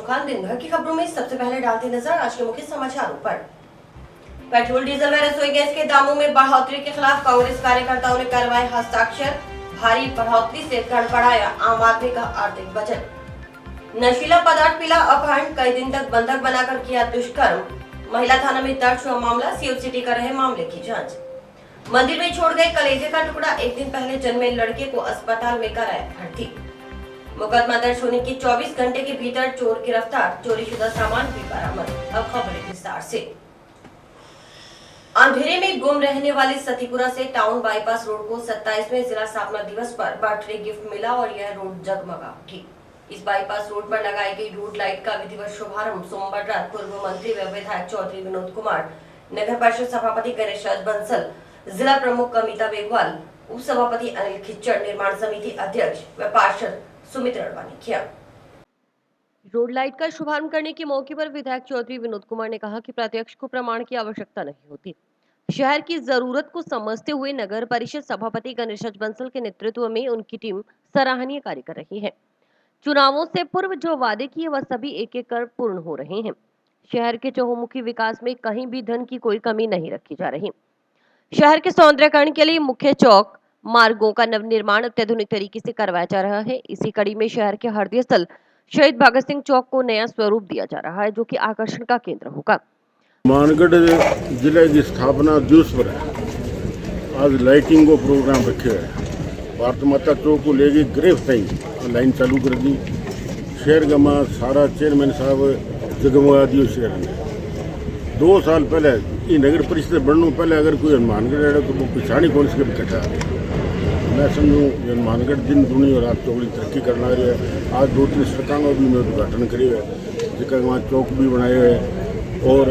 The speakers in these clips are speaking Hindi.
खान दिन भर की खबरों में सबसे पहले डालते नजर आज के मुख्य समाचारों पर। पेट्रोल, डीजल व रसोई गैस के दामों में बढ़ोतरी के खिलाफ कांग्रेस कार्यकर्ताओं ने करवाए हस्ताक्षर। भारी बढ़ोतरी से गड़बड़ाया आम आदमी का आर्थिक बजट। नशीला पदार्थ पिला अपहरण, कई दिन तक बंधक बनाकर किया दुष्कर्म। महिला थाना में दर्ज हुआ मामला, सीओसीटी कर रहे मामले की जांच। मंदिर में छोड़ गए कलेजे का टुकड़ा, एक दिन पहले जन्मे लड़के को अस्पताल में कराया भर्ती। मुकदमा दर्ज होने के 24 घंटे के भीतर चोर गिरफ्तार, चोरीशुदा सामान भी बरामद। अब खबरें विस्तार से। अंधेरे में गुम रहने वाले सतीपुरा से टाउन बाईपास रोड को 27वें जिला स्थापना दिवस पर बर्थडे गिफ्ट मिला और यह रोड जगमगा उठी। इस बाईपास रोड पर लगाई गई रोड लाइट का विधिवत शुभारंभ सोमवार रात पूर्व मंत्री व विधायक चौधरी विनोद कुमार, नगर परिषद सभापति गणेश राज बंसल, जिला प्रमुख कमिता बेगवाल, उप सभापति अनिल खिच्चर, निर्माण समिति अध्यक्ष व पार्षद सुमित रड़वा ने किया। रोड लाइट का शुभारंभ करने के मौके पर विधायक चौधरी विनोद कुमार ने कहा कि प्रत्यक्ष को प्रमाण की आवश्यकता नहीं होती। शहर की जरूरत को समझते हुए नगर परिषद सभापति गणेश राज बंसल के नेतृत्व में उनकी टीम सराहनीय कार्य कर रही है। चुनावों से पूर्व जो वादे किए वह सभी एक एक कर पूर्ण हो रहे हैं। शहर के चहुमुखी विकास में कहीं भी धन की कोई कमी नहीं रखी जा रही। शहर के सौंदर्यीकरण के लिए मुख्य चौक, मार्गों का नवनिर्माण अत्याधुनिक तरीके से करवाया जा रहा है। इसी कड़ी में शहर के हृदय स्थल शहीद भगत सिंह चौक को नया स्वरूप दिया जा रहा है, जो कि आकर्षण का केंद्र होगा। मानगढ़ जिले की स्थापना दिवस पर आज लाइटिंग को प्रोग्राम रखे है। भारत माता चौक को लेके ग्रेफ तई लाइन चालू कर दी। शहर का माँ सारा चेयरमैन साहब जगमगा दियो शहर में। 2 साल पहले ये नगर परिषद बनने पहले अगर कोई हनुमानगढ़ है तो वो पिछाड़ी कौन से इकट्ठा मैं समझूँ हनुमानगढ़ दिन दुनी और रात चौकड़ी तरक्की करना रही है। आज 2-3 सड़कों का भी मैं उद्घाटन करी है, जिसका वहाँ चौक भी बनाए है और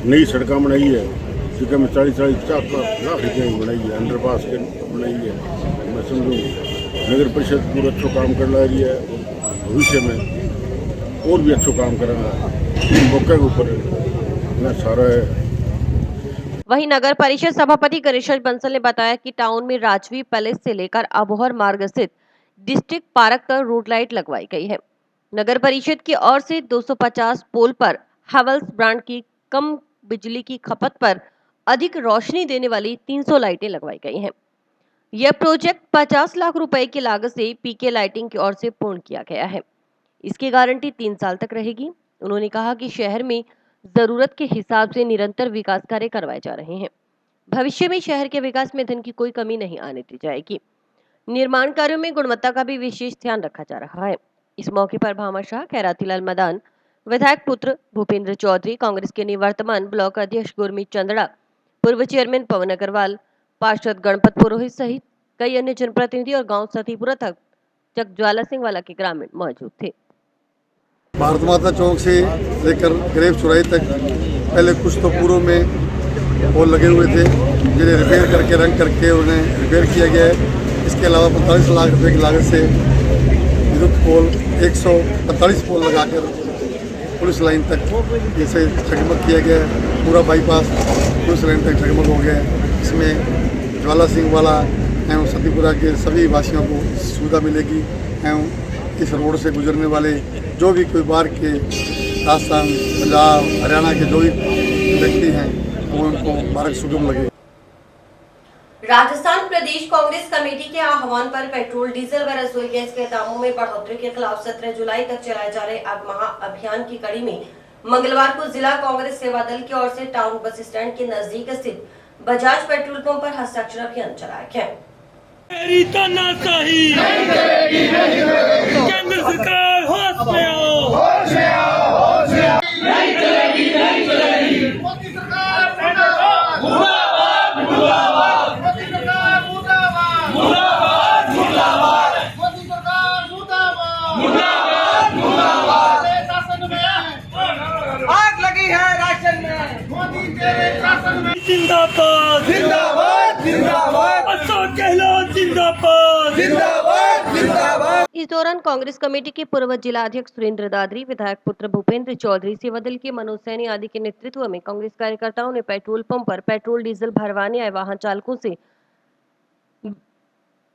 नई सड़कें बनाई है, जिसका में 40-50 लाख रुपये बनाई है, अंडरपास के बनाई है। मैं समझूँ नगर परिषद पूरा अच्छा काम कर रही है। भविष्य में और भी अच्छा काम करेंगे। मौके के ऊपर मैं सारा है। वहीं नगर परिषद सभापति गणेश राज बंसल ने बताया कि टाउन में राजवी पैलेस से लेकर अबोहर मार्ग स्थित डिस्ट्रिक्ट पार्क तक रोड लाइट लगवाई गई है। नगर परिषद की ओर से 250 पोल पर हैवेल्स ब्रांड की कम बिजली की खपत पर अधिक रोशनी देने वाली 300 लाइटें लगवाई गई हैं। यह प्रोजेक्ट 50 लाख रुपए की लागत से पीके लाइटिंग की ओर से पूर्ण किया गया है। इसकी गारंटी 3 साल तक रहेगी। उन्होंने कहा कि शहर में जरूरत के हिसाब से निरंतर विकास कार्य करवाए जा रहे हैं। भविष्य में शहर के विकास में धन की कोई कमी नहीं आने दी जाएगी। निर्माण कार्यों में गुणवत्ता का भी विशेष ध्यान रखा जा रहा है। इस मौके पर भामाशाह, खैरातीलाल मदान, विधायक पुत्र भूपेंद्र चौधरी, कांग्रेस के निवर्तमान ब्लॉक अध्यक्ष गुरमीत चंद्रा, पूर्व चेयरमैन पवन अग्रवाल, पार्षद गणपत पुरोहित सहित कई अन्य जनप्रतिनिधि और गांव सतीपुरा तक ज्वाला सिंह वाला के ग्रामीण मौजूद थे। भारत माता चौक से लेकर ग्रेव चौराहे तक पहले कुछ तो पूर्व में पोल लगे हुए थे, जिन्हें रिपेयर करके रंग करके उन्हें रिपेयर किया गया है। इसके अलावा 45 लाख रुपए की लागत से विद्युत पोल 145 पोल लगाकर पुलिस लाइन तक इसे जगमग किया गया है। पूरा बाईपास पुलिस लाइन तक जगमग हो गया है। इसमें ज्वाला सिंह वाला एवं सतीपुरा के सभी वासियों को सुविधा मिलेगी एवं इस रोड से गुजरने वाले जो भी कोई बाहर के राजस्थान, पंजाब, हरियाणा के जो भी व्यक्ति हैं वो उनको मार्ग सुगम लगे। राजस्थान प्रदेश कांग्रेस कमेटी के आह्वान पर पेट्रोल, डीजल व रसोई गैस के दामों में बढ़ोतरी के खिलाफ 17 जुलाई तक चलाए जा रहे आग महा अभियान की कड़ी में मंगलवार को जिला कांग्रेस सेवा दल की ओर से टाउन बस स्टैंड के नजदीक स्थित बजाज पेट्रोल पंप पर हस्ताक्षर अभियान चलाया गया। केंद्र सरकार होश में आओ, होश में आओ, होश में आओ। नहीं चलेगी, नहीं चलेगी। मोदी सरकार मुर्दाबाद, मुर्दाबाद, मुर्दाबाद। मोदी सरकार मुर्दाबाद, मुर्दाबाद, मुर्दाबाद। मोदी सरकार मुर्दाबाद, मुर्दाबाद, मुर्दाबाद। तेरे शासन में आग लगी है राशन में, मोदी तेरे शासन में जिंदाबाद, जिंदाबाद, जिंदाबाद। अशोक गहलोत जिंदाबाद, जिंदाबाद, जिंदाबाद। इस दौरान कांग्रेस कमेटी के पूर्व जिला अध्यक्ष सुरेंद्र दादरी, विधायक पुत्र भूपेंद्र चौधरी, सेवा दल के मनोज सैनी आदि के नेतृत्व में कांग्रेस कार्यकर्ताओं ने पेट्रोल पंप पर पेट्रोल डीजल भरवाने आए वाहन चालकों से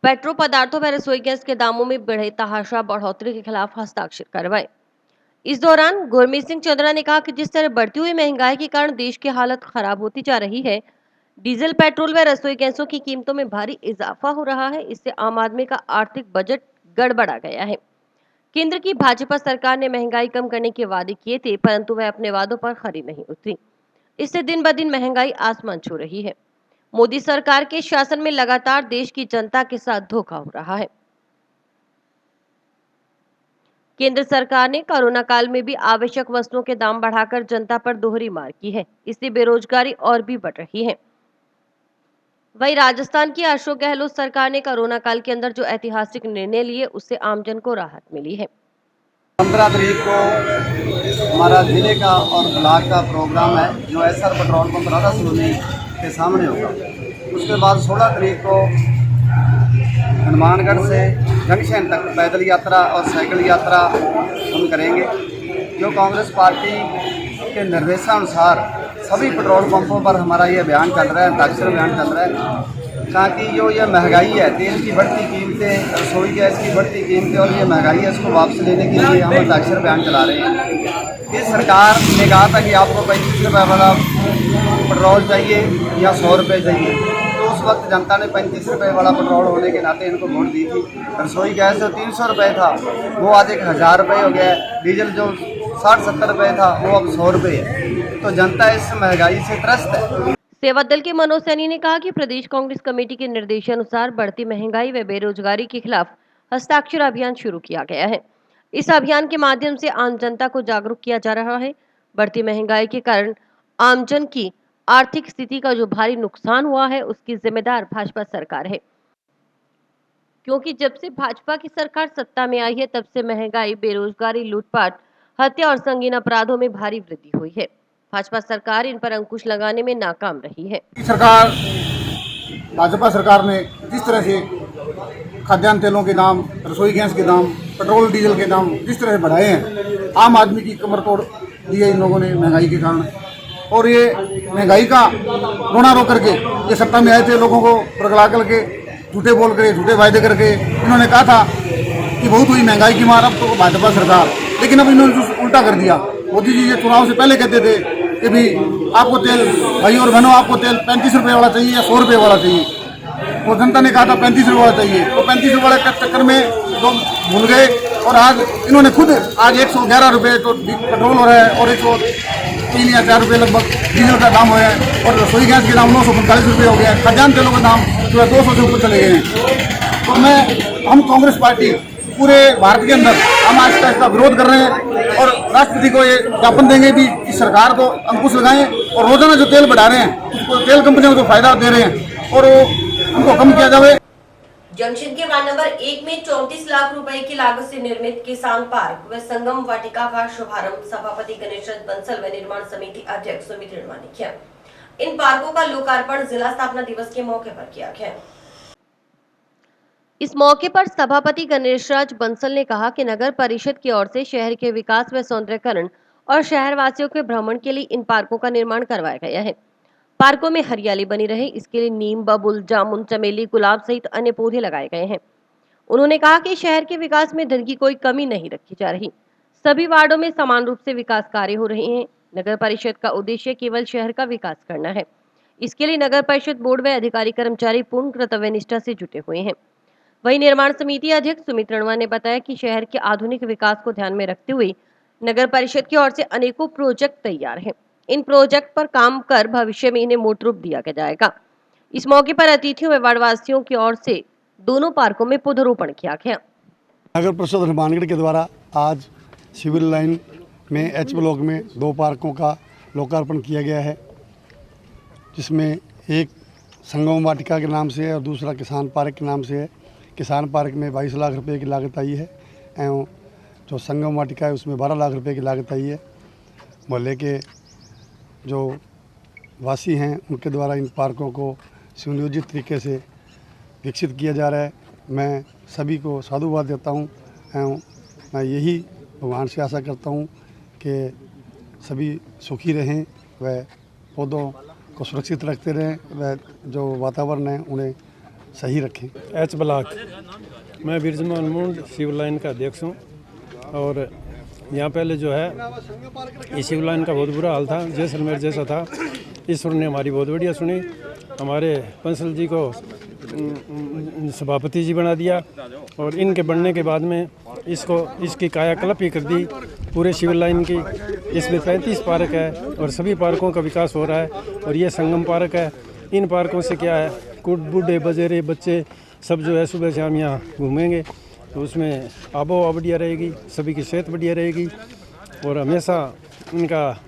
पेट्रोल पदार्थों व रसोई गैस के दामों में बढ़े तहाशाह बढ़ोतरी के खिलाफ हस्ताक्षर करवाए। इस दौरान गुरमीत सिंह चंद्रा ने कहा कि जिस तरह बढ़ती हुई महंगाई के कारण देश की हालत खराब होती जा रही है, डीजल, पेट्रोल व रसोई गैसों की कीमतों में भारी इजाफा हो रहा है। इससे आम आदमी का आर्थिक बजट गड़बड़ा गया है। केंद्र की भाजपा सरकार ने महंगाई कम करने के वादे किए थे, परंतु वह अपने वादों पर खरी नहीं उतरी। इससे दिन ब दिन महंगाई आसमान छू रही है। मोदी सरकार के शासन में लगातार देश की जनता के साथ धोखा हो रहा है। केंद्र सरकार ने कोरोना काल में भी आवश्यक वस्तुओं के दाम बढ़ाकर जनता पर दोहरी मार की है। इससे बेरोजगारी और भी बढ़ रही है। वहीं राजस्थान की अशोक गहलोत सरकार ने कोरोना काल के अंदर जो ऐतिहासिक निर्णय लिए, उससे आमजन को राहत मिली है। 15 तारीख को हमारा जिले का और ब्लॉक का प्रोग्राम है, जो एसआर पेट्रोल पंप राधा सलोनी के सामने होगा। उसके बाद 16 तारीख को हनुमानगढ़ से जंक्शन तक पैदल यात्रा और साइकिल यात्रा हम करेंगे। जो कांग्रेस पार्टी के निर्देशानुसार सभी पेट्रोल पंपों पर हमारा ये अभियान चल रहा है, हस्ताक्षर अभियान चल रहा है, ताकि जो ये महंगाई है, तेल की बढ़ती कीमतें, रसोई गैस की बढ़ती कीमतें और ये महंगाई है, इसको वापस लेने के लिए हम हस्ताक्षर अभियान चला रहे हैं। इस सरकार ने कहा था कि आपको 35 रुपये वाला पेट्रोल चाहिए या 100 रुपये चाहिए, तो उस वक्त जनता ने 35 रुपये वाला पेट्रोल होने के नाते इनको वोट दी थी। रसोई गैस जो 300 रुपये था, वो आज 1000 रुपये हो गया है। डीजल जो 60-70 रुपये था, वो अब 100 रुपये है। तो जनता इस महंगाई से त्रस्त है। सेवा दल के मनोज सैनी ने कहा कि प्रदेश कांग्रेस कमेटी के निर्देशानुसार बढ़ती महंगाई व बेरोजगारी के खिलाफ हस्ताक्षर अभियान शुरू किया गया है। इस अभियान के माध्यम से आम जनता को जागरूक किया जा रहा है। बढ़ती महंगाई के कारण आमजन की आर्थिक स्थिति का जो भारी नुकसान हुआ है, उसकी जिम्मेदार भाजपा सरकार है, क्योंकि जब से भाजपा की सरकार सत्ता में आई है, तब से महंगाई, बेरोजगारी, लूटपाट, हत्या और संगीन अपराधों में भारी वृद्धि हुई है। भाजपा सरकार इन पर अंकुश लगाने में नाकाम रही है। सरकार, भाजपा सरकार ने जिस तरह से खाद्यान्न तेलों के दाम, रसोई गैस के दाम, पेट्रोल डीजल के दाम जिस तरह से बढ़ाए हैं, आम आदमी की कमर तोड़ दी है इन लोगों ने महंगाई के कारण। और ये महंगाई का रोना रो करके ये सत्ता में आए थे, लोगों को प्रगला करके झूठे बोल कर, झूठे वायदे करके इन्होंने कहा था कि बहुत हुई महंगाई की मार अब तो भाजपा सरकार, लेकिन अब इन्होंने उल्टा कर दिया। मोदी जी ये चुनाव से पहले कहते थे कि भी आपको तेल, भाई और बहनों, आपको तेल 35 रुपये वाला चाहिए या 100 रुपये वाला चाहिए। और जनता ने कहा था 35 रुपये वाला चाहिए, तो 35 रुपये वाले के चक्कर में लोग भूल गए। और आज इन्होंने खुद आज 111 रुपये तो पेट्रोल हो रहा है और 103 या 4 रुपये लगभग डीजल का दाम हो रहा है, और रसोई गैस के दाम 945 रुपये हो गया है। खाद्यान्न तेलों का दाम जो है 200 से ऊपर चले गए हैं। तो हम कांग्रेस पार्टी पूरे भारत के अंदर हम आज का इसका विरोध कर रहे हैं और राष्ट्रपति को ये ज्ञापन देंगे भी कि सरकार को अंकुश लगाएं और रोजाना जो तेल बढ़ा रहे हैं, उसको तेल कंपनियों को फायदा दे रहे हैं और उनको कम किया जाए। जंक्शन के वार्ड नंबर 1 में 34 लाख रुपए की लागत से निर्मित किसान पार्क व संगम वाटिका का शुभारंभ सभापति गणेश बंसल व निर्माण समिति अध्यक्ष सुमित रणवा ने किया। इन पार्कों का लोकार्पण जिला स्थापना दिवस के मौके पर किया गया। इस मौके पर सभापति गणेशराज बंसल ने कहा कि नगर परिषद की ओर से शहर के विकास व सौंदर्यीकरण और शहरवासियों के भ्रमण के लिए इन पार्कों का निर्माण करवाया गया है। पार्कों में हरियाली बनी रहे, इसके लिए नीम, बबुल, जामुन, चमेली, गुलाब सहित अन्य पौधे लगाए गए हैं। उन्होंने कहा कि शहर के विकास में धन की कोई कमी नहीं रखी जा रही। सभी वार्डों में समान रूप से विकास कार्य हो रहे हैं। नगर परिषद का उद्देश्य केवल शहर का विकास करना है। इसके लिए नगर परिषद बोर्ड व अधिकारी कर्मचारी पूर्ण कर्तव्य निष्ठा से जुटे हुए हैं। वहीं निर्माण समिति अध्यक्ष सुमित रणवा ने बताया कि शहर के आधुनिक विकास को ध्यान में रखते हुए नगर परिषद की ओर से अनेकों प्रोजेक्ट तैयार हैं। इन प्रोजेक्ट पर काम कर भविष्य में इन्हें मूर्त रूप दिया जाएगा। इस मौके पर अतिथियों व वार्डवासियों की ओर से दोनों पार्कों में पौधरोपण किया गया। नगर परिषद हनुमानगढ़ के द्वारा आज सिविल लाइन में एच ब्लॉक में 2 पार्कों का लोकार्पण किया गया है, जिसमें एक संगम वाटिका के नाम से है और दूसरा किसान पार्क के नाम से है। किसान पार्क में 22 लाख रुपए की लागत आई है एवं जो संगम वाटिका है उसमें 12 लाख रुपए की लागत आई है। मोहल्ले के जो वासी हैं उनके द्वारा इन पार्कों को सुनियोजित तरीके से विकसित किया जा रहा है। मैं सभी को साधुवाद देता हूं एवं मैं यही भगवान से आशा करता हूं कि सभी सुखी रहें व पौधों को सुरक्षित रखते रहें व जो वातावरण है उन्हें सही रखें। एच ब्लॉक मैं बिरजमान मुंड सिविल लाइन का अध्यक्ष हूँ और यहाँ पहले जो है ये सिविल लाइन का बहुत बुरा हाल था, जैसलमेर जैसा था। ईश्वर ने हमारी बहुत बढ़िया सुनी, हमारे पंसल जी को सभापति जी बना दिया और इनके बनने के बाद में इसकी कायाकल्प ही कर दी पूरे सिविल लाइन की। इसमें 35 पार्क है और सभी पार्कों का विकास हो रहा है। और ये संगम पार्क है। इन पार्कों से क्या है, बूढ़े बजेरे बच्चे सब जो है सुबह शाम यहाँ घूमेंगे, तो उसमें आबो हवा बढ़िया रहेगी, सभी की सेहत बढ़िया रहेगी। और हमेशा इनका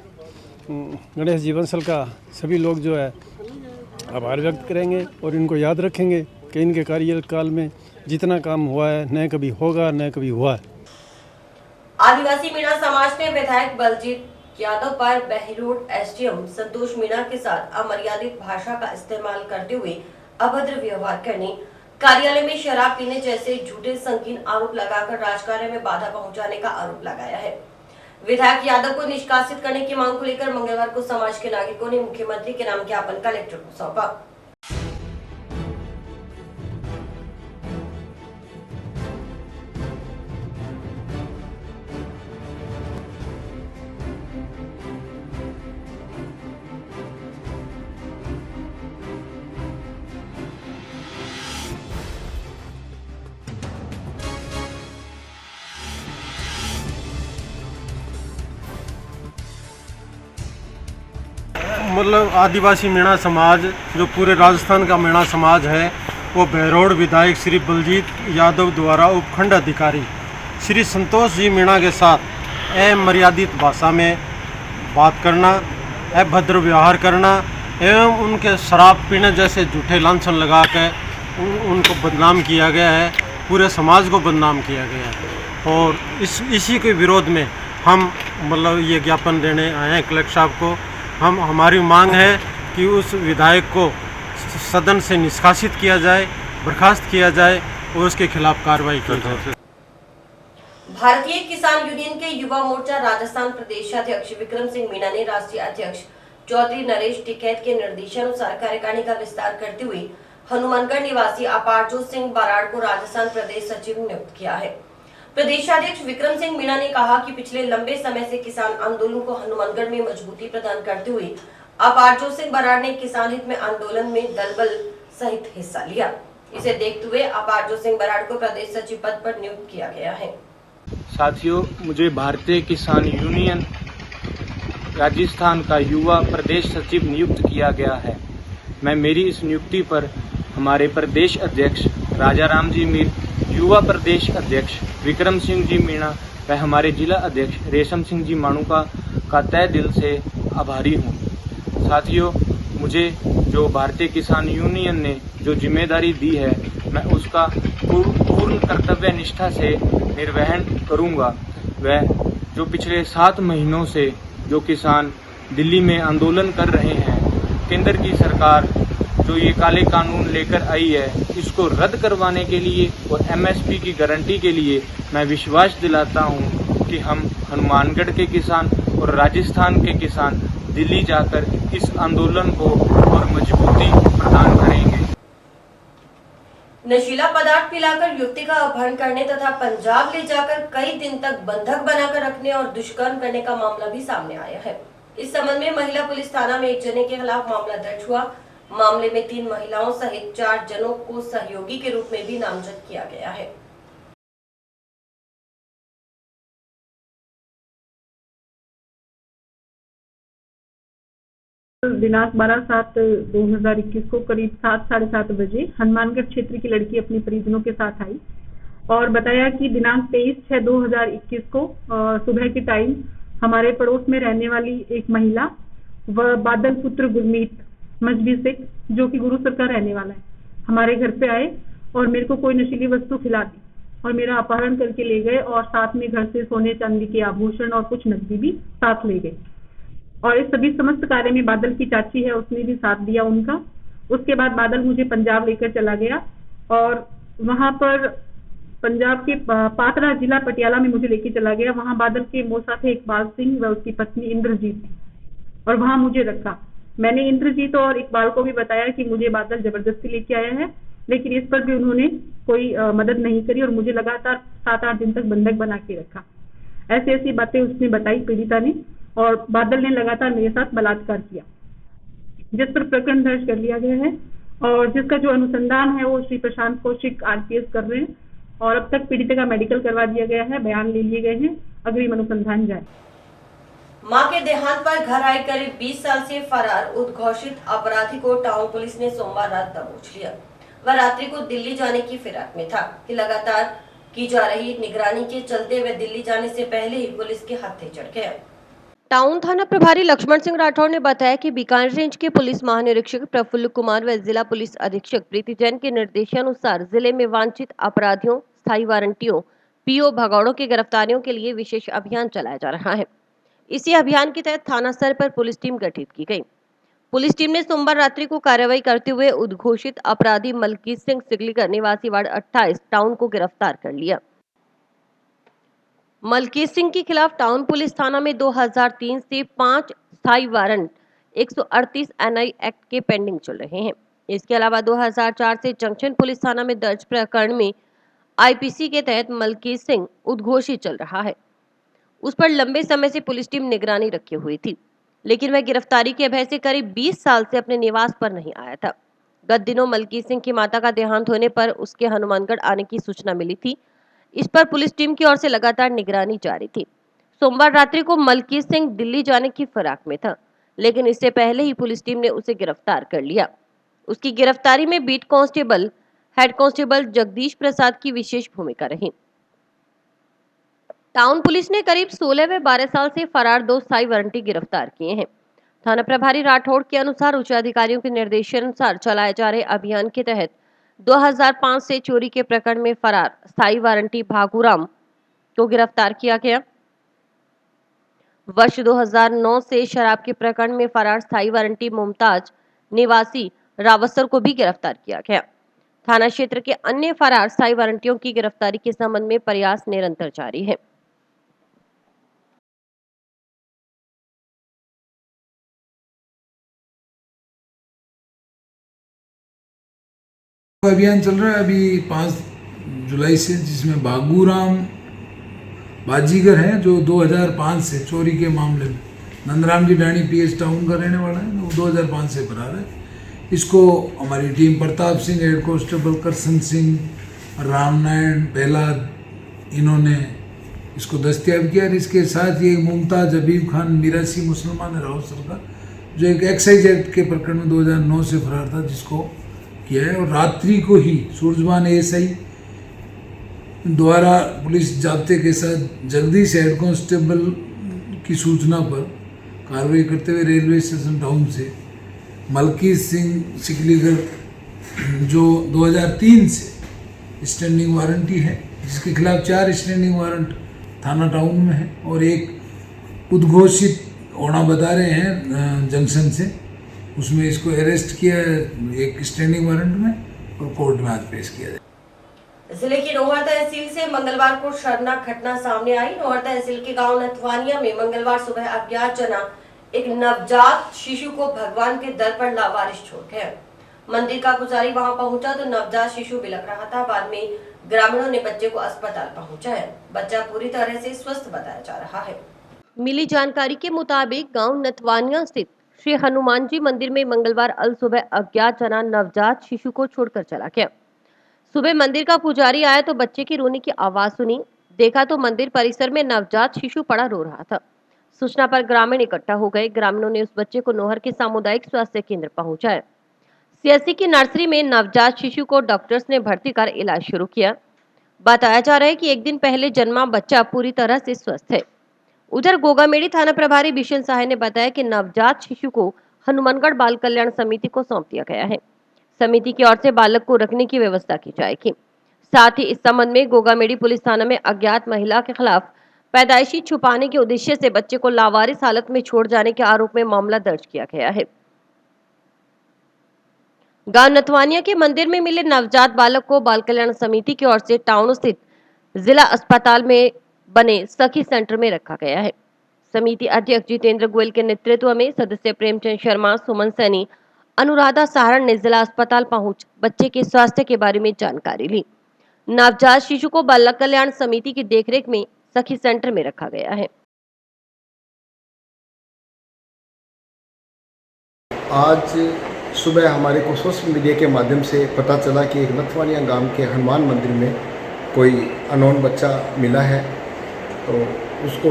गणेश जी बंसल का सभी लोग जो है आभार व्यक्त करेंगे और इनको याद रखेंगे कि इनके कार्यकाल में जितना काम हुआ है न कभी होगा न कभी हुआ है। आदिवासी मीणा समाज ने विधायक बलजीत यादव पर बहरोड एसडीएम संतोष मीणा के साथ अमर्यादित भाषा का इस्तेमाल करते हुए अभद्र व्यवहार करने, कार्यालय में शराब पीने जैसे झूठे संगीन आरोप लगाकर राजकार्य में बाधा पहुंचाने का आरोप लगाया है। विधायक यादव को निष्कासित करने की मांग को लेकर मंगलवार को समाज के नागरिकों ने मुख्यमंत्री के नाम ज्ञापन कलेक्टर को सौंपा। मतलब आदिवासी मीणा समाज जो पूरे राजस्थान का मीणा समाज है, वो बहरोड विधायक श्री बलजीत यादव द्वारा उपखंड अधिकारी श्री संतोष जी मीणा के साथ अमर्यादित भाषा में बात करना, अभद्र व्यवहार करना एवं उनके शराब पीने जैसे झूठे लांछन लगा कर उनको बदनाम किया गया है, पूरे समाज को बदनाम किया गया है। और इसी के विरोध में हम मतलब ये ज्ञापन देने आए हैं कलेक्टर साहब को। हमारी मांग है कि उस विधायक को सदन से निष्कासित किया जाए, बर्खास्त किया जाए और उसके खिलाफ कार्रवाई की जाए। भारतीय किसान यूनियन के युवा मोर्चा राजस्थान प्रदेशाध्यक्ष विक्रम सिंह मीणा ने राष्ट्रीय अध्यक्ष चौधरी नरेश टिकैत के निर्देशानुसार कार्यकारिणी का विस्तार करते हुए हनुमानगढ़ निवासी अपारजोत सिंह बराड़ को राजस्थान प्रदेश सचिव नियुक्त किया है। प्रदेशाध्यक्ष विक्रम सिंह मीणा ने कहा कि पिछले लंबे समय से किसान आंदोलन को हनुमानगढ़ में मजबूती प्रदान करते हुए अपारजोत सिंह बराड़ ने किसान हित में आंदोलन में दलबल सहित हिस्सा लिया। इसे देखते हुए अपारजोत सिंह बराड़ को प्रदेश सचिव पद पर नियुक्त किया गया है। साथियों, मुझे भारतीय किसान यूनियन राजस्थान का युवा प्रदेश सचिव नियुक्त किया गया है। मैं मेरी इस नियुक्ति पर हमारे प्रदेश अध्यक्ष राजा राम जी मीर, युवा प्रदेश अध्यक्ष विक्रम सिंह जी मीणा व हमारे जिला अध्यक्ष रेशम सिंह जी माणुका का तहे दिल से आभारी हूँ। साथियों, मुझे जो भारतीय किसान यूनियन ने जो जिम्मेदारी दी है, मैं उसका पूर्ण कर्तव्य निष्ठा से निर्वहन करूँगा। वह जो पिछले 7 महीनों से जो किसान दिल्ली में आंदोलन कर रहे हैं, केंद्र की सरकार जो ये काले कानून लेकर आई है, इसको रद्द करवाने के लिए और एमएसपी की गारंटी के लिए मैं विश्वास दिलाता हूं कि हम हनुमानगढ़ के किसान और राजस्थान के किसान दिल्ली जाकर इस आंदोलन को और मजबूती प्रदान करेंगे। नशीला पदार्थ पिलाकर युवती का अपहरण करने तथा पंजाब ले जाकर कई दिन तक बंधक बनाकर रखने और दुष्कर्म करने का मामला भी सामने आया है। इस संबंध में महिला पुलिस थाना में एक जने के खिलाफ मामला दर्ज हुआ। मामले में 3 महिलाओं सहित 4 जनों को सहयोगी के रूप में भी नामजद किया गया है। दिनांक 12/7/2021 को करीब 7 साढ़े 7 बजे हनुमानगढ़ क्षेत्र की लड़की अपने परिजनों के साथ आई और बताया कि दिनांक 23/6/2021 को सुबह के टाइम हमारे पड़ोस में रहने वाली एक महिला व बादल पुत्र गुरमीत मजबी सिख, जो कि गुरुसर का रहने वाला है, हमारे घर पे आए और मेरे को कोई नशीली वस्तु खिला दी और मेरा अपहरण करके ले गए और साथ में घर से सोने चांदी के आभूषण और कुछ नकदी भी साथ ले गए। और इस सभी समस्त कार्य में बादल की चाची है, उसने भी साथ दिया उनका। उसके बाद बादल मुझे पंजाब लेकर चला गया और वहां पर पंजाब के पातरा जिला पटियाला में मुझे लेके चला गया। वहां बादल के मौसा थे इकबाल सिंह व उसकी पत्नी इंद्रजीत थी और वहां मुझे रखा। मैंने इंद्रजीत और इकबाल को भी बताया कि मुझे बादल जबरदस्ती लेके आया है, लेकिन इस पर भी उन्होंने कोई मदद नहीं करी और मुझे लगातार 7-8 दिन तक बंधक बना के रखा। ऐसी ऐसी बातें उसने बताई पीड़िता ने, और बादल ने लगातार मेरे साथ बलात्कार किया, जिस पर प्रकरण दर्ज कर लिया गया है और जिसका जो अनुसंधान है वो श्री प्रशांत कौशिक आरपीएस कर रहे हैं। और अब तक पीड़िता का मेडिकल करवा दिया गया है, बयान ले लिए गए हैं, अग्रिम अनुसंधान जारी। मां के देहांत पर घर आए करीब 20 साल से फरार उद्घोषित अपराधी को टाउन पुलिस ने सोमवार रात दबोच लिया। वह रात्रि को दिल्ली जाने की फिराक में था कि लगातार की जा रही निगरानी के चलते वह दिल्ली जाने से पहले ही पुलिस के हत्थे चढ़ गया। टाउन थाना प्रभारी लक्ष्मण सिंह राठौर ने बताया कि बीकानेर रेंज के पुलिस महानिरीक्षक प्रफुल्ल कुमार व जिला पुलिस अधीक्षक प्रीति जैन के निर्देशानुसार जिले में वांछित अपराधियों, स्थायी वारंटियों, पीओ भगौड़ों की गिरफ्तारियों के लिए विशेष अभियान चलाया जा रहा है। इसी अभियान के तहत थाना स्तर पर पुलिस टीम गठित की गई। पुलिस टीम ने सोमवार रात्रि को कार्रवाई करते हुए उद्घोषित अपराधी मलकीत सिंह सिगलीकर निवासी वार्ड 28 टाउन को गिरफ्तार कर लिया। मलकीत सिंह के खिलाफ टाउन पुलिस थाना में 2003 से 5 स्थायी वारंट 138 NI एक्ट के पेंडिंग चल रहे हैं। इसके अलावा 2004 से जंक्शन पुलिस थाना में दर्ज प्रकरण में IPC के तहत मलकीत सिंह उद्घोषित चल रहा है। उस पर लंबे समय से पुलिस टीम निगरानी रखी हुई थी, लेकिन वह गिरफ्तारी के भय से करीब 20 साल से अपने निवास पर नहीं आया था। गत दिनों मलकीत सिंह की माता का देहांत होने पर उसके हनुमानगढ़ आने की सूचना मिली थी। इस पर पुलिस टीम की ओर से लगातार निगरानी जारी थी। सोमवार रात्रि को मलकीत सिंह दिल्ली जाने की फिराक में था, लेकिन इससे पहले ही पुलिस टीम ने उसे गिरफ्तार कर लिया। उसकी गिरफ्तारी में beat constable head constable Jagdish Prasad की विशेष भूमिका रही। टाउन पुलिस ने करीब 16 व 12 साल से फरार 2 स्थायी वारंटी गिरफ्तार किए हैं। थाना प्रभारी राठौड़ के अनुसार उच्च अधिकारियों के निर्देशानुसार चलाए जा रहे अभियान के तहत 2005 से चोरी के प्रकरण में फरार स्थायी वारंटी भागूराम को गिरफ्तार किया गया। वर्ष 2009 से शराब के प्रकरण में फरार स्थायी वारंटी मुमताज निवासी रावसर को भी गिरफ्तार किया गया। थाना क्षेत्र के अन्य फरार स्थायी वारंटियों की गिरफ्तारी के संबंध में प्रयास निरंतर जारी है। अभियान चल रहा है अभी 5 जुलाई से, जिसमें बागूराम बाजीगर है जो 2005 से चोरी के मामले में नंदराम जी डाणी PS टाउन का रहने वाला है, वो 2005 से फरार है। इसको हमारी team Pratap Singh, head constable Karsan Singh, Ramnarayan Pahlad, इन्होंने इसको दस्तयाब किया। और इसके साथ ये मुमताज हबीब खान मिरासी मुसलमान है रावसर का, जो एक एक्साइज एक्ट के प्रकरण में 2009 से फरार था, जिसको किया है। और रात्रि को ही सूरजवान ASI द्वारा पुलिस जाब्ते के साथ जगदीश हेड कांस्टेबल की सूचना पर कार्रवाई करते हुए रेलवे स्टेशन टाउन से मलकीत सिंह सिकलीगर जो 2003 से स्टैंडिंग वारंटी है, जिसके खिलाफ 4 स्टैंडिंग वारंट थाना टाउन में है और एक उद्घोषित होना बता रहे हैं जंक्शन से, उसमें इसको अरेस्ट किया है एक स्टैंडिंग वारंट में और कोर्ट में आज पेश किया जाए। जिले की नोहर तहसील से मंगलवार को शर्मनाक घटना सामने आई। नोहर तहसील के गांव नथवानिया में मंगलवार सुबह अज्ञात जना एक नवजात शिशु को भगवान के दर पर लावारिस छोड़ गए। मंदिर का पुजारी वहां पहुंचा तो नवजात शिशु बिलख रहा था। बाद में ग्रामीणों ने बच्चे को अस्पताल पहुंचाया। बच्चा पूरी तरह से स्वस्थ बताया जा रहा है। मिली जानकारी के मुताबिक गांव नथवानिया स्थित श्री हनुमान जी मंदिर में मंगलवार अल सुबह अज्ञात जना नवजात शिशु को छोड़कर चला गया। सुबह मंदिर का पुजारी आया तो बच्चे की रोने की आवाज सुनी। देखा तो मंदिर परिसर में नवजात शिशु पड़ा रो रहा था। सूचना पर ग्रामीण इकट्ठा हो गए। ग्रामीणों ने उस बच्चे को नोहर के सामुदायिक स्वास्थ्य केंद्र पहुंचाया। CSC की नर्सरी में नवजात शिशु को डॉक्टर्स ने भर्ती कर इलाज शुरू किया। बताया जा रहा है कि एक दिन पहले जन्मा बच्चा पूरी तरह से स्वस्थ है। उधर गोगामेड़ी थाना प्रभारी बिशन साहे ने बताया कि नवजात शिशु को हनुमानगढ़ बाल कल्याण समिति को सौंप दिया गया है। समिति की ओर से बालक को रखने की व्यवस्था की जाएगी। साथ ही इस संबंध में गोगामेड़ी पुलिस थाना में अज्ञात महिला के खिलाफ पैदाइशी छुपाने के उद्देश्य से बच्चे को लावारिस हालत में छोड़ जाने के आरोप में मामला दर्ज किया गया है। गांव नथवानिया के मंदिर में मिले नवजात बालक को बाल कल्याण समिति की ओर से टाउन स्थित जिला अस्पताल में बने सखी सेंटर में रखा गया है। समिति अध्यक्ष जितेंद्र गोयल के नेतृत्व में सदस्य प्रेमचंद शर्मा, सुमन सैनी, अनुराधा सहारण ने जिला अस्पताल पहुंच बच्चे के स्वास्थ्य के बारे में जानकारी ली। नवजात शिशु को बाल कल्याण समिति की देखरेख में सखी सेंटर में रखा गया है। आज सुबह हमारे को सोशल मीडिया के माध्यम से पता चला कि एक नथवानिया गांव के हनुमान मंदिर में कोई अननोन बच्चा मिला है, तो उसको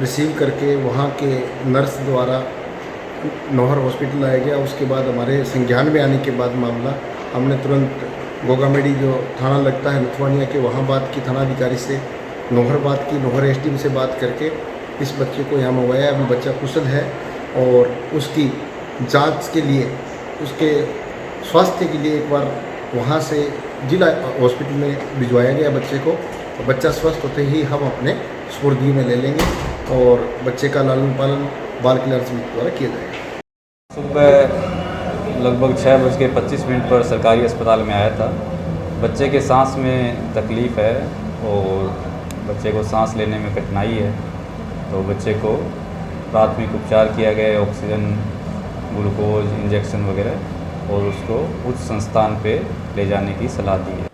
रिसीव करके वहां के नर्स द्वारा नौहर हॉस्पिटल लाया गया। उसके बाद हमारे संज्ञान में आने के बाद मामला हमने तुरंत गोगामेडी जो थाना लगता है नथवानिया के, वहाँ बात की थानाधिकारी से, नौहर बात की, नौहर एसडीएम से बात करके इस बच्चे को यहाँ मंगवाया। अभी बच्चा कुशल है और उसकी जांच के लिए, उसके स्वास्थ्य के लिए एक बार वहाँ से जिला हॉस्पिटल में भिजवाया गया बच्चे को। तो बच्चा स्वस्थ होते ही हम अपने स्पुर्दगी में ले लेंगे और बच्चे का लालन पालन बाल कल्याण समिति द्वारा किया जाएगा। सुबह लगभग 6:25 पर सरकारी अस्पताल में आया था। बच्चे के सांस में तकलीफ़ है और बच्चे को सांस लेने में कठिनाई है, तो बच्चे को प्राथमिक उपचार किया गया, ऑक्सीजन, ग्लूकोज इंजेक्शन वगैरह, और उसको उच्च संस्थान पे ले जाने की सलाह दी है।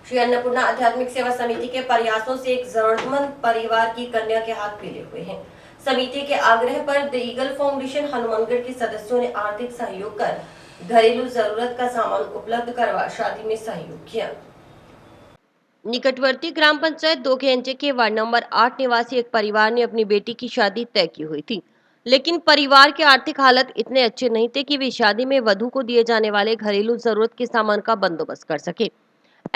श्री अन्नपूर्णा आध्यात्मिक सेवा समिति के प्रयासों से एक जरूरतमंद परिवार की कन्या के हाथ पीले हुए हैं। समिति के आग्रह पर द ईगल फाउंडेशन हनुमानगढ़ के सदस्यों ने आर्थिक सहयोग कर घरेलू जरूरत का सामान उपलब्ध करवा शादी में सहयोग किया। निकटवर्ती ग्राम पंचायत दोखेंचे के वार्ड नंबर 8 निवासी एक परिवार ने अपनी बेटी की शादी तय की हुई थी, लेकिन परिवार के आर्थिक हालत इतने अच्छे नहीं थे कि वे शादी में वधू को दिए जाने वाले घरेलू जरूरत के सामान का बंदोबस्त कर सके।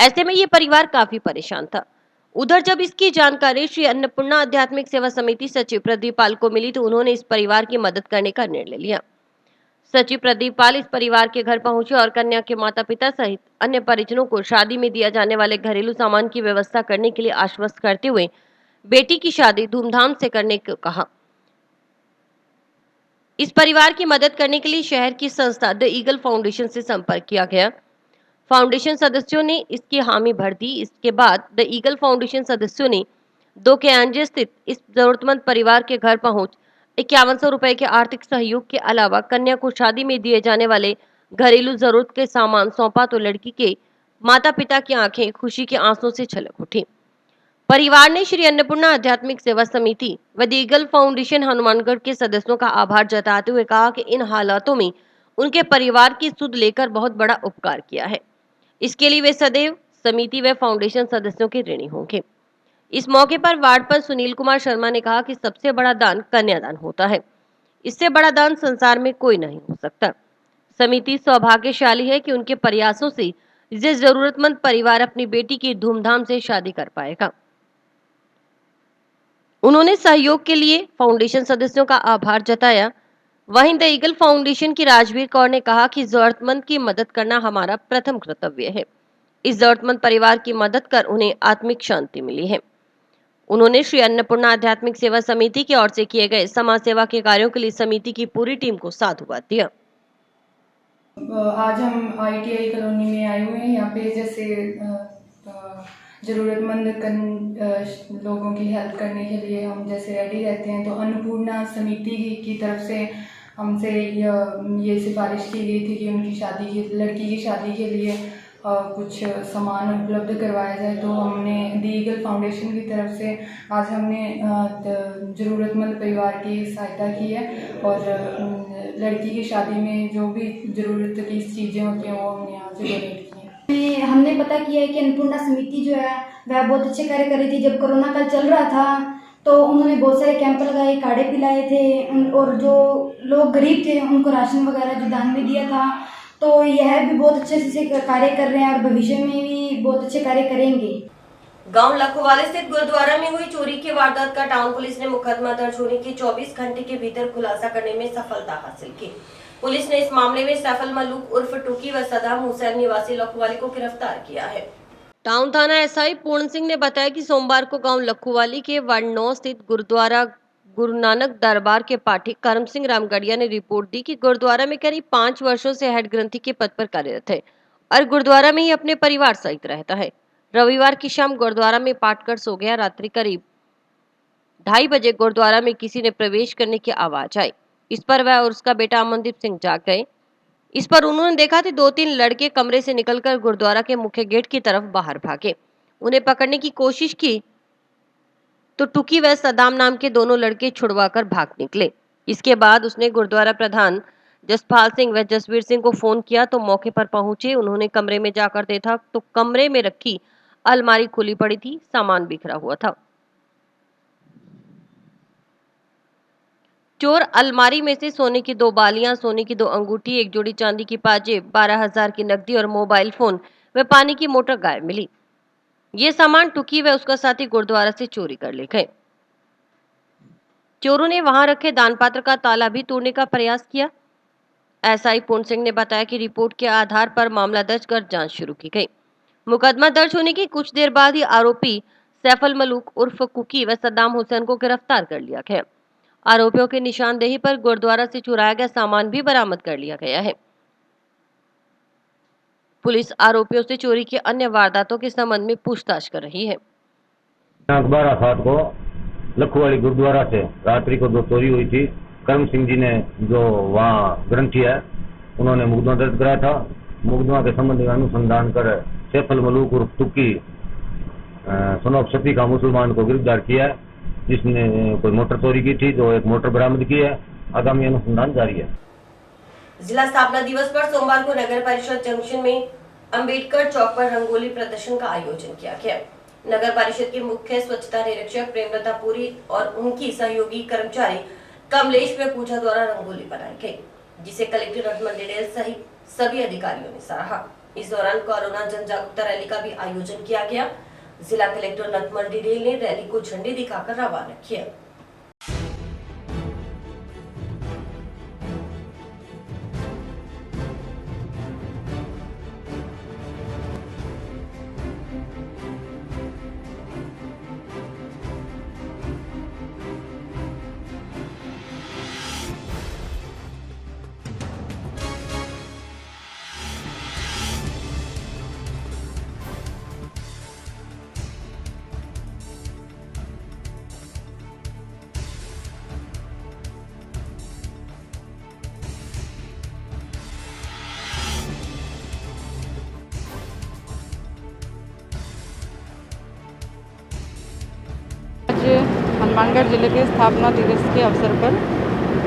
ऐसे में ये परिवार काफी परेशान था। उधर जब इसकी जानकारी श्री अन्नपूर्णा आध्यात्मिक सेवा समिति सचिव प्रदीप पाल को मिली तो उन्होंने इस परिवार की मदद करने का निर्णय लिया। सचिव प्रदीप पाल इस परिवार के घर पहुंचे और कन्या के माता पिता सहित अन्य परिजनों को शादी में दिया जाने वाले घरेलू सामान की व्यवस्था करने के लिए आश्वस्त करते हुए बेटी की शादी धूमधाम से करने को कहा। इस परिवार की मदद करने के लिए शहर की संस्था द ईगल फाउंडेशन से संपर्क किया गया। फाउंडेशन सदस्यों ने इसकी हामी भर दी। इसके बाद द ईगल फाउंडेशन सदस्यों ने दोखेंजे स्थित इस जरूरतमंद परिवार के घर पहुंच 5100 रुपए के आर्थिक सहयोग के अलावा कन्या को शादी में दिए जाने वाले घरेलू जरूरत के सामान सौंपा तो लड़की के माता पिता की आंखें खुशी के आंसुओं से छलक उठी। परिवार ने श्री अन्नपूर्णा आध्यात्मिक सेवा समिति व द ईगल फाउंडेशन हनुमानगढ़ के सदस्यों का आभार जताते हुए कहा कि इन हालातों में उनके परिवार की सुध लेकर बहुत बड़ा उपकार किया है। इसके लिए वे सदैव समिति व फाउंडेशन सदस्यों के ऋणी होंगे। इस मौके पर वार्ड पर सुनील कुमार शर्मा ने कहा कि सबसे बड़ा दान कन्यादान होता है, इससे बड़ा दान संसार में कोई नहीं हो सकता। समिति सौभाग्यशाली है कि उनके प्रयासों से ये जरूरतमंद परिवार अपनी बेटी की धूमधाम से शादी कर पाएगा। उन्होंने सहयोग के लिए फाउंडेशन सदस्यों का आभार जताया। वहीं द ईगल फाउंडेशन की राजवीर कौर ने कहा कि जरूरतमंद की मदद करना हमारा प्रथम कर्तव्य है। इस जरूरतमंद परिवार की मदद कर उन्हें आत्मिक शांति मिली है। उन्होंने श्री अन्नपूर्णा आध्यात्मिक सेवा समिति की ओर से किए गए समाज सेवा के कार्यों के लिए समिति की पूरी टीम को साधुवाद दिया। आज हम ITI कॉलोनी में आए हुए हैं। यहाँ पे जैसे ज़रूरतमंद लोगों की हेल्प करने के लिए हम जैसे रेडी रहते हैं, तो अन्नपूर्णा समिति की तरफ से हमसे ये सिफारिश की गई थी कि उनकी लड़की की शादी के लिए कुछ सामान उपलब्ध करवाया जाए। तो हमने द ईगल फाउंडेशन की तरफ से आज हमने ज़रूरतमंद परिवार की सहायता की है और लड़की की शादी में जो भी ज़रूरत की चीज़ें होती हैं वो हमने यहाँ से डोनेट की हैं। हमने पता किया है कि अन्नपूर्णा समिति जो है वह बहुत अच्छे कार्य कर रही थी। जब कोरोना काल चल रहा था तो उन्होंने बहुत सारे कैंप लगाए, काढ़े पिलाए थे और जो लोग गरीब थे उनको राशन वगैरह जो दान में दिया था। तो यह भी बहुत अच्छे से कार्य कर रहे हैं और भविष्य में भी बहुत अच्छे कार्य करेंगे। गांव लखोवाले स्थित गुरुद्वारा में हुई चोरी की वारदात का टाउन पुलिस ने मुकदमा दर्ज होने के 24 घंटे के भीतर खुलासा करने में सफलता हासिल की। पुलिस ने इस मामले में सैफल मलूक उर्फ टुकी व सदाम हुसैन निवासी लखोवाली को गिरफ्तार किया है। टाउन थाना SI पूर्ण सिंह ने बताया कि सोमवार को गांव लखोवाली के वार्ड 9 स्थित गुरुद्वारा गुरु नानक दरबार के पाठी करम सिंह रामगढ़िया ने रिपोर्ट दी कि गुरुद्वारा में करीब 5 वर्षों से हेड ग्रंथी के पद पर कार्यरत है और गुरुद्वारा में ही अपने परिवार सहित रहता है। रविवार की शाम गुरुद्वारा में पाठ कर सो गया। रात्रि करीब 2:30 बजे गुरुद्वारा में किसी ने प्रवेश करने की आवाज आई। इस पर वह और उसका बेटा अमनदीप सिंह जाग गए। इस पर उन्होंने देखा कि 2-3 लड़के कमरे से निकलकर गुरुद्वारा के मुख्य गेट की तरफ बाहर भागे। उन्हें पकड़ने की कोशिश की तो टुकी व सदाम नाम के दोनों लड़के छुड़वाकर भाग निकले। इसके बाद उसने गुरुद्वारा प्रधान जसपाल सिंह व जसवीर सिंह को फोन किया तो मौके पर पहुंचे। उन्होंने कमरे में जाकर देखा तो कमरे में रखी अलमारी खुली पड़ी थी, सामान बिखरा हुआ था। चोर अलमारी में से सोने की 2 बालियां, सोने की 2 अंगूठी, 1 जोड़ी चांदी की पाजेब, 12,000 की नकदी और मोबाइल फोन व पानी की मोटर गायब मिली। ये सामान टुकी व उसका साथी गुरुद्वारा से चोरी कर ले गए। चोरों ने वहां रखे दानपात्र का ताला भी तोड़ने का प्रयास किया। एसआई पूर्ण सिंह ने बताया कि रिपोर्ट के आधार पर मामला दर्ज कर जांच शुरू की गई। मुकदमा दर्ज होने की कुछ देर बाद ही आरोपी सैफल मलूक उर्फ कुकी व सद्दाम हुसैन को गिरफ्तार कर लिया गया। आरोपियों की निशानदेही पर गुरुद्वारा से चुराया गया सामान भी बरामद कर लिया गया है। पुलिस आरोपियों से चोरी की अन्य वारदातों के संबंध में पूछताछ कर रही है। 12/7 को लखुवाली गुरुद्वारा से रात्रि को 2 चोरी हुई थी। कर्म सिंह जी ने जो वहाँ ग्रंथी है उन्होंने मुकदमा दर्ज कराया था। मुकदमा के संबंध में अनुसंधान कर सैफल मलूक उर्फ तुक्की सनोफ शफी का मुसलमान को गिरफ्तार किया है, जिसने कोई मोटर चोरी की थी, जो एक मोटर बरामद की है। आगामी अनुसंधान जारी है। जिला स्थापना दिवस पर सोमवार को नगर परिषद जंक्शन में अंबेडकर चौक पर रंगोली प्रदर्शन का आयोजन किया गया। नगर परिषद के मुख्य स्वच्छता निरीक्षक प्रेमलता पुरी और उनकी सहयोगी कर्मचारी कमलेश व पूजा द्वारा रंगोली बनाई गई, जिसे कलेक्टर रत्मल डिडेल सहित सभी अधिकारियों ने सराहा। इस दौरान कोरोना जन जागरूकता रैली का भी आयोजन किया गया। जिला कलेक्टर रत्मल डिडेल ने रैली को झंडी दिखाकर रवाना किया। हनुमानगढ़ जिले के स्थापना दिवस के अवसर पर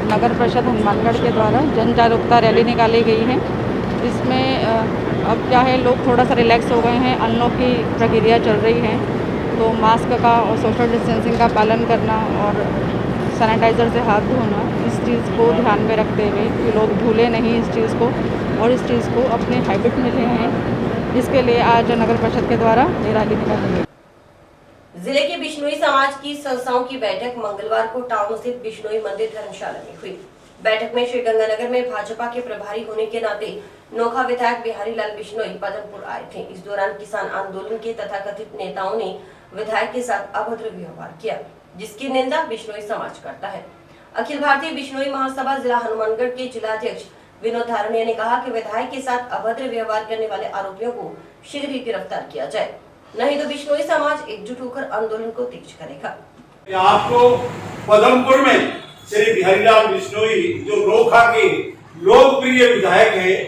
नगर परिषद हनुमानगढ़ के द्वारा जन जागरूकता रैली निकाली गई है। इसमें अब क्या है, लोग थोड़ा सा रिलैक्स हो गए हैं, अनलॉक की प्रक्रिया चल रही है, तो मास्क का और सोशल डिस्टेंसिंग का पालन करना और सैनिटाइज़र से हाथ धोना, इस चीज़ को ध्यान में रखते हुए कि लोग भूले नहीं इस चीज़ को और इस चीज़ को अपने हैबिट में ले हैं। इसके लिए आज नगर परिषद के द्वारा ये रैली निकाली गई। जिले के बिश्नोई समाज की संस्थाओं की बैठक मंगलवार को टाउन स्थित बिश्नोई मंदिर धर्मशाला में हुई। बैठक में श्रीगंगानगर में भाजपा के प्रभारी होने के नाते नोखा विधायक बिहारी लाल बिश्नोई पदमपुर आए थे। इस दौरान किसान आंदोलन के तथाकथित नेताओं ने विधायक के साथ अभद्र व्यवहार किया, जिसकी निंदा बिश्नोई समाज करता है। अखिल भारतीय बिश्नोई महासभा जिला हनुमानगढ़ के जिलाध्यक्ष विनोद धारणिया ने कहा कि विधायक के साथ अभद्र व्यवहार करने वाले आरोपियों को शीघ्र ही गिरफ्तार किया जाए, नहीं तो बिश्नोई समाज एकजुट होकर आंदोलन को तेज करेगा। आपको पदमपुर में श्री बिहारीलाल बिश्नोई जो नोखा के लोकप्रिय विधायक हैं,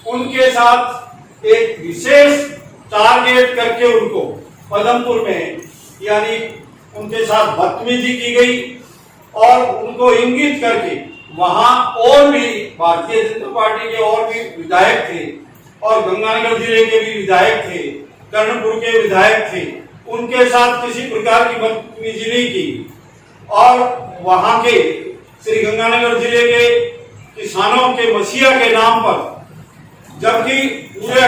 उनके साथ एक विशेष टारगेट करके उनको पदमपुर में यानी उनके साथ बदतमीजी की गई और उनको इंगित करके वहां और भी भारतीय जनता पार्टी के और भी विधायक थे और गंगानगर जिले के भी विधायक थे, कर्णपुर के विधायक थे, उनके साथ किसी प्रकार की बदतमीजी नहीं की और वहां के श्री गंगानगर जिले के किसानों के मसीहा के नाम पर, जबकि पूरे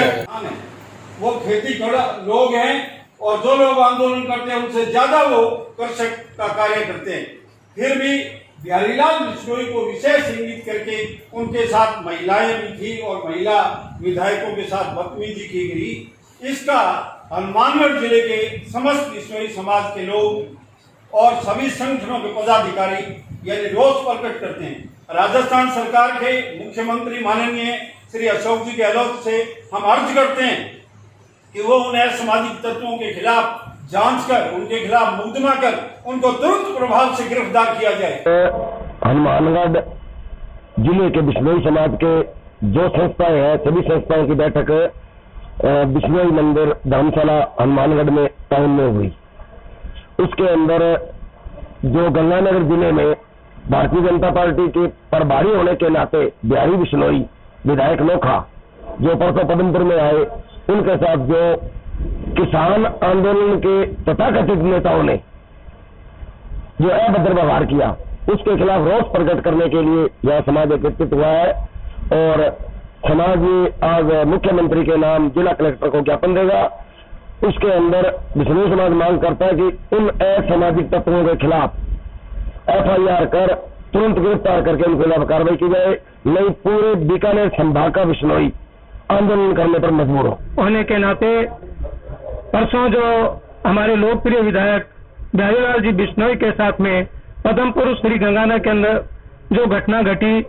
वो खेती लोग हैं और जो लोग आंदोलन करते हैं उनसे ज्यादा वो कर्षक का कार्य करते हैं, फिर भी बिहारीलाल बिश्नोई को विशेष इंगित करके उनके साथ महिलाएं भी थी और महिला विधायकों के साथ बदतमीजी की गई। इसका हनुमानगढ़ जिले के समस्त बिश्नोई समाज के लोग और सभी संगठनों के पदाधिकारी यानी रोष प्रकट करते हैं। राजस्थान सरकार के मुख्यमंत्री माननीय श्री अशोक जी गहलोत से हम अर्ज करते हैं कि वो उन असामाजिक तत्वों के खिलाफ जांच कर उनके खिलाफ मुकदमा कर उनको तुरंत प्रभाव से गिरफ्तार किया जाए। हनुमानगढ़ जिले के बिश्नोई समाज के जो संस्थाएं हैं, सभी संस्थाओं की बैठक बिश्नोई मंदिर धर्मशाला हनुमानगढ़ में टाउन में हुई। उसके अंदर जो गंगानगर जिले में भारतीय जनता पार्टी के प्रभारी होने के नाते बिहारी बिश्नोई विधायक नोखा जो परसों पदमपुर में आए, उनके साथ जो किसान आंदोलन के तथाकथित नेताओं ने जो अभद्र व्यवहार किया, उसके खिलाफ रोष प्रकट करने के लिए यह समाज एकत्रित हुआ है। और समाज आज मुख्यमंत्री के नाम जिला कलेक्टर को ज्ञापन देगा। उसके अंदर बिश्नोई समाज मांग करता है कि उन असामाजिक तत्वों के खिलाफ FIR कर तुरंत गिरफ्तार करके उनके खिलाफ कार्रवाई की जाए, नहीं पूरे बीकानेर संभाग का बिश्नोई आंदोलन करने पर मजबूर होने के नाते परसों जो हमारे लोकप्रिय विधायक बिहारीलाल जी बिश्नोई के साथ में पदमपुर श्री गंगानगर के अंदर जो घटना घटी,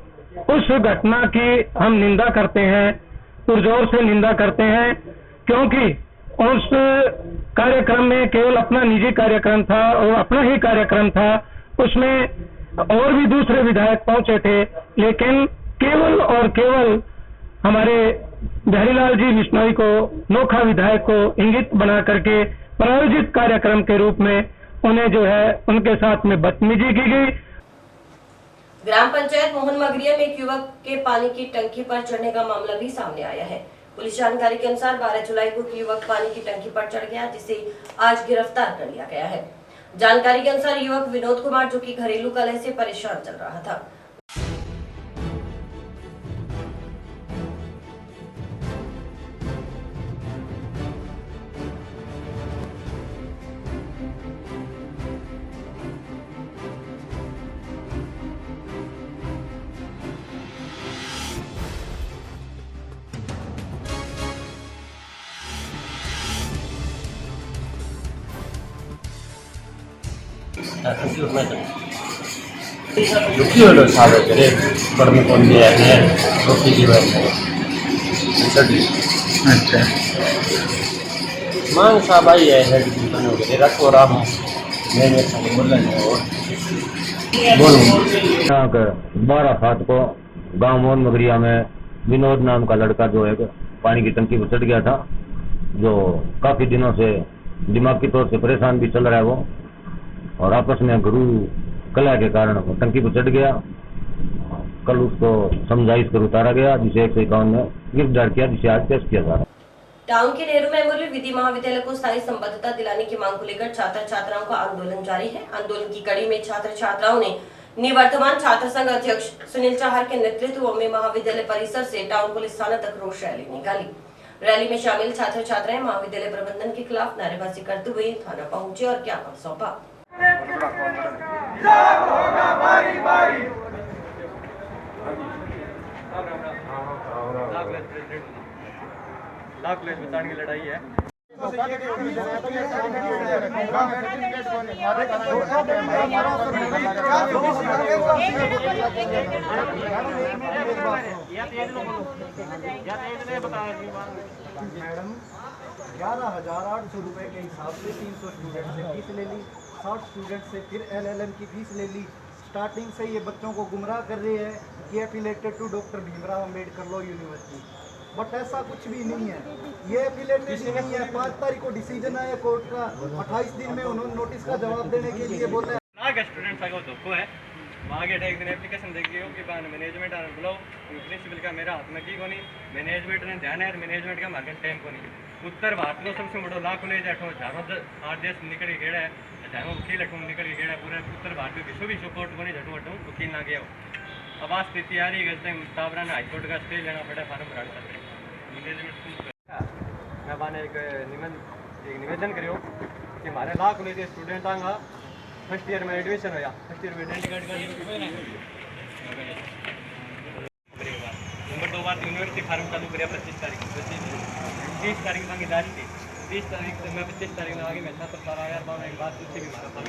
उस घटना की हम निंदा करते हैं, पुरजोर से निंदा करते हैं, क्योंकि उस कार्यक्रम में केवल अपना निजी कार्यक्रम था और अपना ही कार्यक्रम था, उसमें और भी दूसरे विधायक पहुंचे थे, लेकिन केवल और केवल हमारे बिहारीलाल जी बिश्नोई को, नोखा विधायक को इंगित बना करके प्रायोजित कार्यक्रम के रूप में उन्हें जो है उनके साथ में बदतमीजी की गई। ग्राम पंचायत मोहन मगरिया में एक युवक के पानी की टंकी पर चढ़ने का मामला भी सामने आया है। पुलिस जानकारी के अनुसार 12 जुलाई को युवक पानी की टंकी पर चढ़ गया, जिसे आज गिरफ्तार कर लिया गया है। जानकारी के अनुसार युवक विनोद कुमार, जो कि घरेलू कलह से परेशान चल रहा था। मांग साहब आई है रखो राम बोलो 12/7 को गांव मोहन मगरिया में विनोद नाम का लड़का जो है पानी की टंकी पर चढ़ गया था, जो काफी दिनों से दिमागी तौर से परेशान भी चल रहा है वो, और आपस में गुरु कला के कारण टंकी पर चढ़ गया। कल उसको समझाइश कर उतारा गया, जिसे 151 में गिरफ्तार किया, जिसे आज पेश किया जा रहा है। टाउन के नेहरू मेमोरियल विधि महाविद्यालय को स्थायी संबद्धता दिलाने की मांग को लेकर छात्र छात्राओं का आंदोलन जारी है। आंदोलन की कड़ी में छात्र छात्राओं ने निवर्तमान छात्र संघ अध्यक्ष सुनील चाहर के नेतृत्व में महाविद्यालय परिसर से टाउन पुलिस थाना तक रोष रैली निकाली। रैली में शामिल छात्र छात्राएं महाविद्यालय प्रबंधन के खिलाफ नारेबाजी करते हुए थाना पहुंचे और ज्ञापन सौंपा। लाख बचाने की लड़ाई है। मैडम 11,800 रुपए के हिसाब से 300 स्टूडेंट से फीस ले ली, 60 स्टूडेंट से फिर LLM की फीस ले ली। स्टार्टिंग से ये बच्चों को गुमराह कर रही है कि affiliated to doctor Bhimrao Ambedkar law university, but ऐसा कुछ भी नहीं है। ये एफिलेटेड नहीं है। 5 तारीख को डिसीजन आया कोर्ट का, 28 दिन में उन्होंने नोटिस का जवाब देने के लिए बोला है। स्टूडेंट का धोखो है, वहाँ के एक दिन एप्लीकेशन देखिए कि मैनेजमेंट बुलाओ, प्रिंसिपल का मेरा हाथ में की को नहीं, मैनेजमेंट ने ध्यान है, मैनेजमेंट का मार्केट टाइम को नहीं। उत्तर भारत को सबसे बड़ो लाख कॉलेज है, 8 देश निकल के गेड़ा है, वकील निकल के गेड़ा पूरे उत्तर भारत में विश्व कोर्ट को नहीं झटू हटू वकील ना गया हो। अब आज स्थिति आ रही है, टावरा ने हाईकोर्ट का स्टे लेना पड़ा, फार्म भरा सकते मैं बाने एक निवेदन करो कि हमारे लाख कॉलेज के स्टूडेंट आएगा फर्स्ट ईयर में एडमिशन होया, फर्स्ट ईयर में डेंट कार्ड का नंबर 2 बार यूनिवर्सिटी फार्म चालू कर 25 तारीख को, 30 तारीख तक जारी थी, 30 तारीख से मैं 25 तारीख में आगे मैं छात्र सारा यार बाबा एक बात पूछी भी हमारा फार्म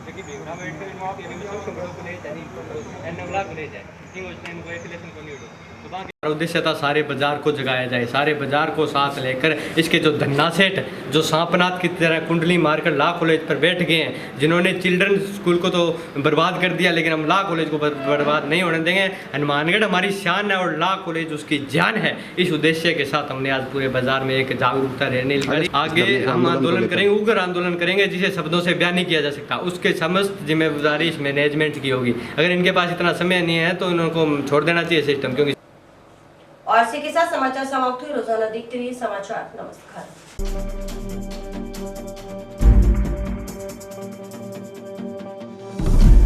देखिए बेगुना में यूनिवर्सिटी को ले जाए एन नवला को ले जाए किंग उस टाइम को एफिलिएशन को नहीं उड़ो उद्देश्य था सारे बाजार को जगाया जाए, सारे बाजार को साथ लेकर इसके जो धन्ना सेठ जो सांपनाथ की तरह कुंडली मारकर लॉ कॉलेज पर बैठ गए हैं, जिन्होंने चिल्ड्रन स्कूल को तो बर्बाद कर दिया, लेकिन हम लॉ कॉलेज को बर्बाद नहीं होने देंगे। हनुमानगढ़ हमारी शान है और लॉ कॉलेज उसकी जान है। इस उद्देश्य के साथ हमने आज पूरे बाजार में एक जागरूकता रैली निकाली। आगे हम आंदोलन करेंगे, उग्र आंदोलन करेंगे जिसे शब्दों से बयान नहीं किया जा सकता। उसके समस्त जिम्मेदारी इस मैनेजमेंट की होगी। अगर इनके पास इतना समय नहीं है तो इनको छोड़ देना चाहिए सिस्टम। क्योंकि और इसी के साथ समाचार समाप्त हुए। रोजाना देखते रहिए समाचार। नमस्कार।